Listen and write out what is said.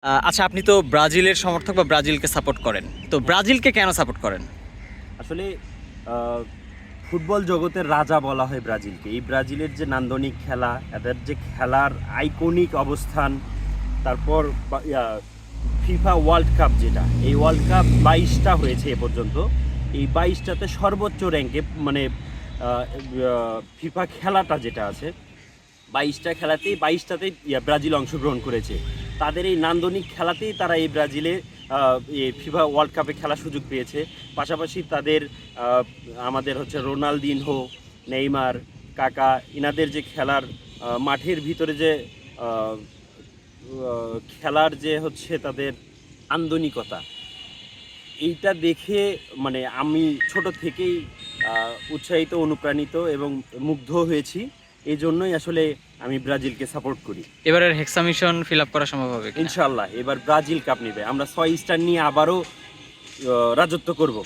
আচ্ছা, আপনি তো ব্রাজিলের সমর্থক বা ব্রাজিলকে সাপোর্ট করেন। তো ব্রাজিলকে কেন সাপোর্ট করেন? আসলে আহ, ফুটবল জগতের রাজা বলা হয় ব্রাজিলকে। এই ব্রাজিলের যে নান্দনিক খেলা, এদের যে খেলার আইকনিক অবস্থান, তারপর ফিফা ওয়ার্ল্ড কাপ, যেটা এই ওয়ার্ল্ড কাপ 22টা হয়েছে এ পর্যন্ত। এই 22টাতে সর্বোচ্চ র্যাঙ্কে মানে ফিফা খেলাটা যেটা আছে, 22টা খেলাতেই 22টাতেই ব্রাজিল অংশগ্রহণ করেছে। তাদের এই নান্দনিক খেলাতেই তারা এই ব্রাজিলে এই ফিফা ওয়ার্ল্ড কাপে খেলার সুযোগ পেয়েছে। পাশাপাশি তাদের আমাদের হচ্ছে রোনালদিনহো, নেইমার, কাকা, ইনাদের যে খেলার মাঠের ভিতরে যে আহ, খেলার যে হচ্ছে তাদের আন্দনিকতা, এইটা দেখে মানে আমি ছোট থেকেই উৎসাহিত, অনুপ্রাণিত এবং মুগ্ধ হয়েছি। এই জন্যই আসলে আমি ব্রাজিলকে সাপোর্ট করি। এবারের হেক্সা মিশন ফিল আপ করা সম্ভব হবে কিনা? ইনশাল্লাহ এবার ব্রাজিল কাপ নেবে, আমরা 6 স্টার নিয়ে আবারও রাজত্ব করব।